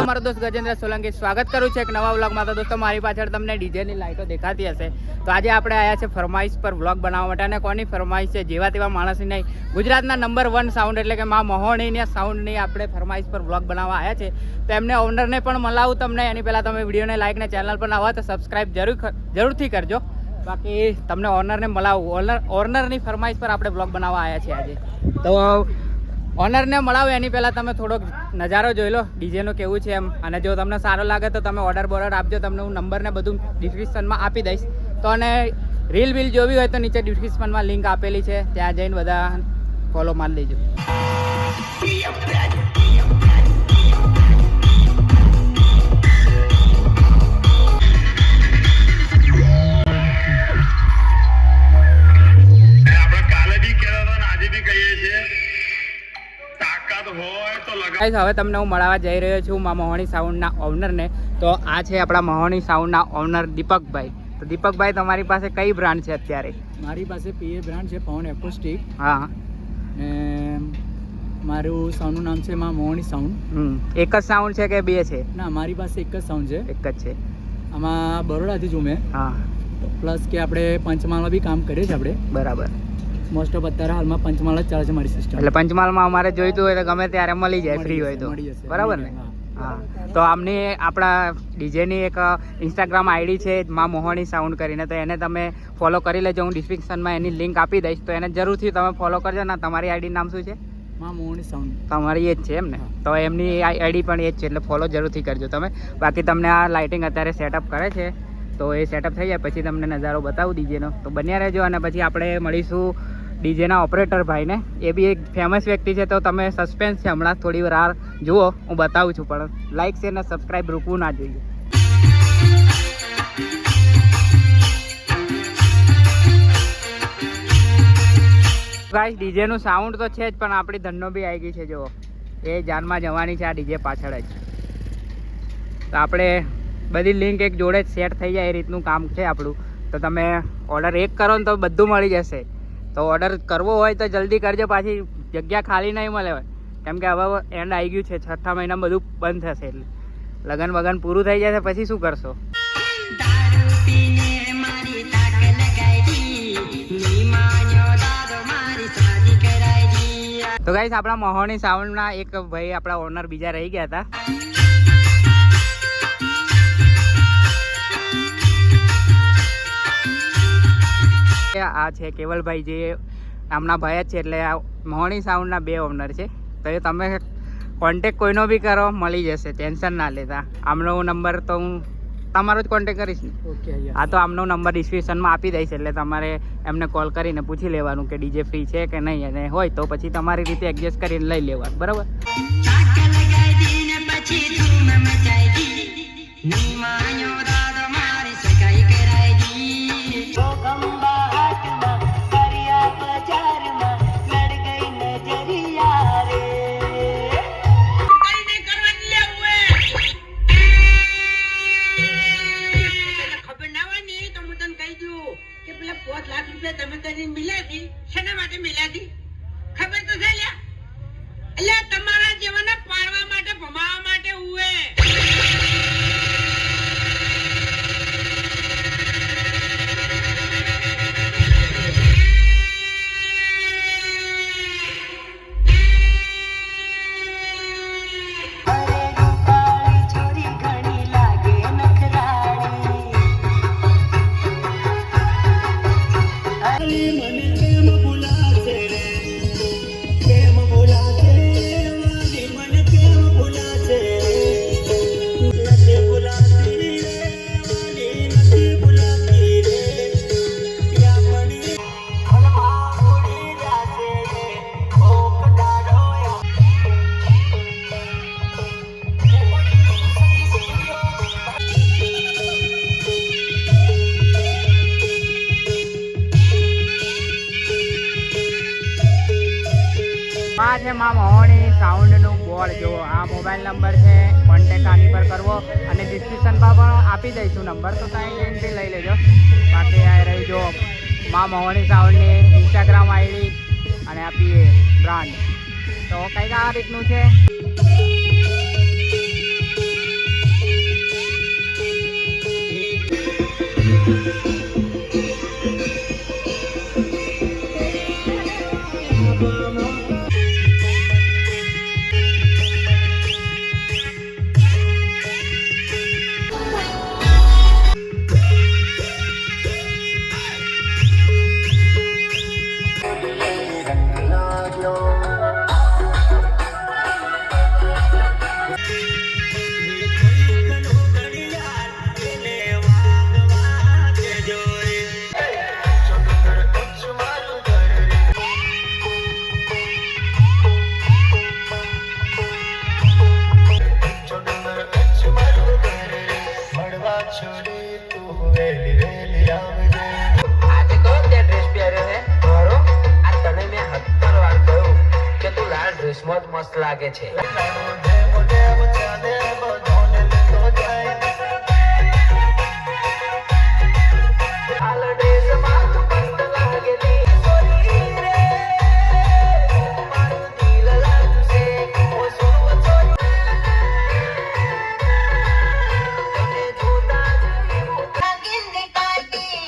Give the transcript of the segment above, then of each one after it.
મારો દોસ્ત ગજેન્દ્ર સોલંકી સ્વાગત કરું છું એક નવા વ્લોગમાં। તો દોસ્તો મારી પાછળ તમને ડીજેની લાઈટો દેખાતી હશે। તો આજે આપણે આવ્યા છે ફરમાઈશ પર વ્લોગ બનાવવા માટે। અને કોની ફરમાઈશ છે? જેવા તેવા માણસની નહીં, ગુજરાતના નંબર 1 સાઉન્ડ એટલે કે માં મહોણીના સાઉન્ડની આપણે ફરમાઈશ પર વ્લોગ બનાવવા આવ્યા છે। તો એમને ઓનરને પણ મળાવું તમને। એની પહેલાં તમે વિડીયોને લાઈક ને ચેનલ પર નવા તો સબસ્ક્રાઈબ જરૂરથી કરજો। બાકી તમને ઓનરને મળાવું। ઓનરની ફરમાઈશ પર આપણે વ્લોગ બનાવવા આવ્યા છીએ આજે। તો ઓનરને મળાવો એની પહેલાં તમે થોડોક નજારો જોઈ લો ડીજેનો કેવું છે એમ। અને જો તમને સારો લાગે તો તમે ઓર્ડર આપજો। તમને હું નંબર ને બધું ડિસ્ક્રિપ્શનમાં આપી દઈશ। તો અને રીલ જોવી હોય તો નીચે ડિસ્ક્રિપ્શનમાં લિંક આપેલી છે, ત્યાં જઈને બધા ફોલો મારી લેજો। હવે તમને હું મળવા જઈ રહ્યો છું માં મહોણી સાઉન્ડના ઓનરને। તો આ છે આપણા મહોણી સાઉન્ડના ઓનર દીપકભાઈ। તો દીપકભાઈ તમારી પાસે કઈ બ્રાન્ડ છે અત્યારે? મારી પાસે પીએ બ્રાન્ડ છે, પવન એકોસ્ટિક। હા, ને મારું સાઉન્ડનું નામ છે માં મહોણી સાઉન્ડ। એક જ સાઉન્ડ છે કે બે છે? ના, મારી પાસે એક જ સાઉન્ડ છે। એક જ છે। આમાં બરોડાથી છું મેં। હા, પ્લસ કે આપણે પંચમહાલમાં બી કામ કરીએ છીએ આપણે। બરાબર। મોસ્ટ ઓફ અત્યારે હાલમાં પંચમહાલ જ ચાલે છે મારી સિસ્ટમ। એટલે પંચમહાલમાં અમારે જોઈતું હોય તો ગમે ત્યારે મળી જાય, ફ્રી હોય તો, બરાબર ને? હા, તો આમની આપણા ડીજેની એક ઇન્સ્ટાગ્રામ આઈડી છે માં મોહણી સાઉન્ડ કરીને। તો એને તમે ફોલો કરી લેજો। હું ડિસ્ક્રિપ્શનમાં એની લિંક આપી દઈશ, તો એને જરૂરથી તમે ફોલો કરજો ને। તમારી આઈડી નામ શું છે? માં મોહણી સાઉન્ડ। તમારી એ જ છે એમ ને? તો એમની આઈડી પણ એ જ છે, એટલે ફોલો જરૂરથી કરજો તમે। બાકી તમને આ લાઇટિંગ અત્યારે સેટઅપ કરે છે, તો એ સેટઅપ થઈ જાય પછી તમને નજારો બતાવું ડીજેનો। તો બન્યા રહેજો। અને પછી આપણે મળીશું ડીજેના ઓપરેટર ભાઈને। એ બી એક ફેમસ વ્યક્તિ છે, તો તમે સસ્પેન્સ છે, હમણાં થોડી વાર જુઓ, હું બતાવું છું। પણ લાઇક શેર ને સબસ્ક્રાઈબ રૂકવું ના જોઈએ। ગાઈસ, ડીજેનું સાઉન્ડ તો છે જ, પણ આપણી ધનનો બી આવી ગઈ છે। જુઓ, એ જાનમાં જવાની છે આ ડીજે પાછળ જ। તો આપણે બધી લિંક એક જોડે જ સેટ થઈ જાય એ રીતનું કામ છે આપણું। તો તમે ઓર્ડર એક કરો ને તો બધું મળી જશે। તો ઓર્ડર કરવો હોય તો જલ્દી કરજો, પાછી જગ્યા ખાલી નહીં મળે હોય, કેમ કે હવે એન્ડ આવી ગયું છે। 6થા મહિનામાં બધું બંધ થશે, એટલે લગન વગન પૂરું થઈ જશે પછી શું કરશો? તો ગાઈસ, આપણા મહોણી સાઉન્ડના એક ભાઈ આપણા ઓનર બીજા રહી ગયા હતા। આ છે કેવલભાઈ, જે આમના ભાઈ જ છે, એટલે આ મહોણી સાઉન્ડના 2 ઓનર છે। તો એ તમે કોન્ટેક કોઈનો બી કરો, મળી જશે, ટેન્શન ના લેતા। આમનો નંબર તો હું તમારો જ કોન્ટેક કરીશ ને? ઓકે। હા, તો આમનો નંબર ડિસ્ક્રિપ્શનમાં આપી દઈશ, એટલે તમારે એમને કોલ કરીને પૂછી લેવાનું કે ડીજે ફ્રી છે કે નહીં, અને હોય તો પછી તમારી રીતે એડજસ્ટ કરીને લઈ લેવાનું, બરાબર? આ છે માં મહોણી સાઉન્ડનું બોર્ડ। જો આ મોબાઈલ નંબર છે, કોન્ટેક આની પર કરવો, અને ડિસ્ક્રિપ્શનમાં પણ આપી દઈશું નંબર, તો ત્યાં જઈને બી લઈ લેજો। બાકી આ રહી જો માં મહોણી સાઉન્ડની ઇન્સ્ટાગ્રામ આઈડી અને આપીએ બ્રાન્ડ। તો કંઈક આ રીતનું છે। આજે કયો તે ડ્રેસ પહેર્યો હે મારો આ તને મેં 70 વાર કહ્યું કે તું લાલ ડ્રેસમાં જ મસ્ત લાગે છે લાલ ડ્રેસમાં તું મસ્ત લાગેલી સોરી રે મારું દિલ લાગશે ઓ સોનું સોનું તને જોતા જ એવું લાગીને કાઢી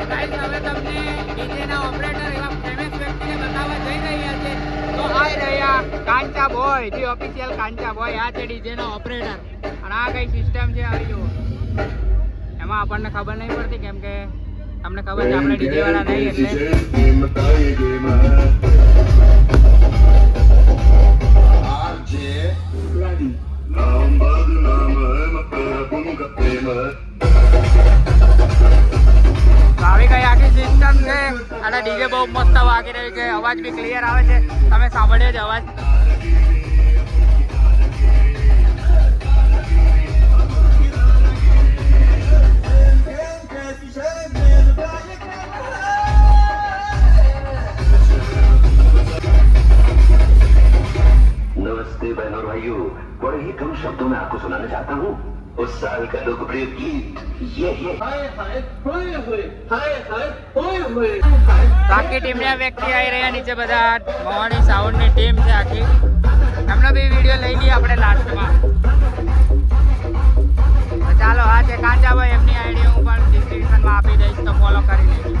ગાઈસ હવે તમને ડીજેના ઓપરેટર એવા ફેમસ વ્યક્તિને બતાવવા જઈ રહ્યા છે તો આ રહ્યા કાંચા બોય જે ઓફિશિયલ કાંચા બોય આ છે ડીજેના ઓપરેટર અને આ કઈ સિસ્ટમ છે આવી જુઓ એમાં આપણને ખબર નહીં પડતી કેમ કે તમને ખબર છે આપણે ડીજે વાળા નહીં એટલે તો આવી કઈ આખી સિસ્ટમ છે અને ડીજે બહુ મસ્ત વાગી રહ્યું છે અવાજ બી ક્લિયર આવે છે તમે સાંભળ્યો જ અવાજ नमस्ते बहनों और भाइयों बड़े ही कम शब्दों में आपको सुनाना चाहता हूँ उस साल का लोकप्रिय गीत ये બાકી ટીમના વ્યક્તિ આવી રહ્યા નીચે બધા મોહની સાઉન્ડની ટીમ છે આખી એમનો બી વિડીયો લઈ લઈએ આપણે લાસ્ટમાં તો ચાલો આ છે કાંચાભાઈ એમની આઈડી હું પણ ડિસ્ક્રિપ્શનમાં આપી દઈશ તો ફોલો કરી લેજો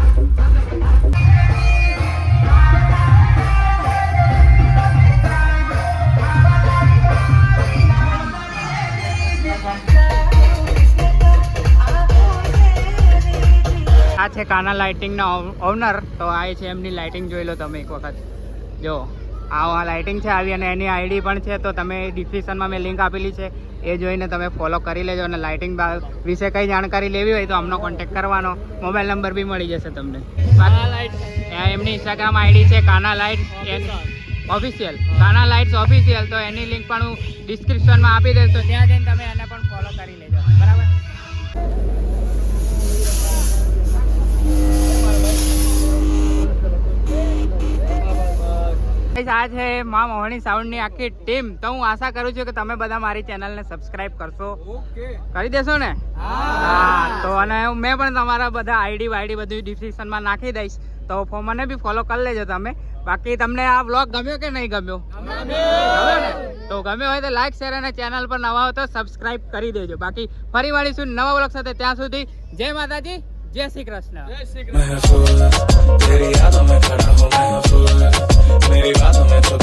આ છે કાના લાઇટિંગના ઓનર તો આ છે એમની લાઇટિંગ જોઈ લો તમે એક વખત જો આ લાઇટિંગ છે આવી અને એની આઈડી પણ છે તો તમે ડિસ્ક્રિપ્શનમાં મેં લિંક આપેલી છે એ જોઈને તમે ફોલો કરી લેજો અને લાઇટિંગ વિશે કંઈ જાણકારી લેવી હોય તો અમનો કોન્ટેક્ટ કરવાનો મોબાઈલ નંબર બી મળી જશે તમને એમની ઇન્સ્ટાગ્રામ આઈડી છે કાના લાઇટ્સ ઓફિશિયલ કાના લાઇટ્સ ઓફિશિયલ તો એની લિંક પણ હું ડિસ્ક્રિપ્શનમાં આપી દઈશ તો ત્યાં જઈને તમે એને પણ ફોલો કરી લેજો બરાબર આ છે મા મોહની સાઉન્ડની આખી ટીમ તો હું આશા કરું છું કે તમે બધા મારી ચેનલને સબસ્ક્રાઇબ કરશો કરી દેશો ને હા તો અને મેં પણ તમારા બધા આઈડી વાઈડી બધું ડિસ્ક્રિપ્શનમાં નાખી દઈશ તો મને બી ફોલો કરી લેજો તમે બાકી તમને આ વ્લોગ ગમ્યો કે નહીં ગમ્યો ગમ્યો ને તો ગમ્યો હોય તો લાઈક શેર અને ચેનલ પર નવા હો તો સબસ્ક્રાઇબ કરી દેજો બાકી ફરી મળીશું નવા વ્લોગ સાથે ત્યાં સુધી જય માતાજી जय श्री कृष्ण महफूज तेरी यादों में खड़ा हूँ महफूज मेरी बातों में तो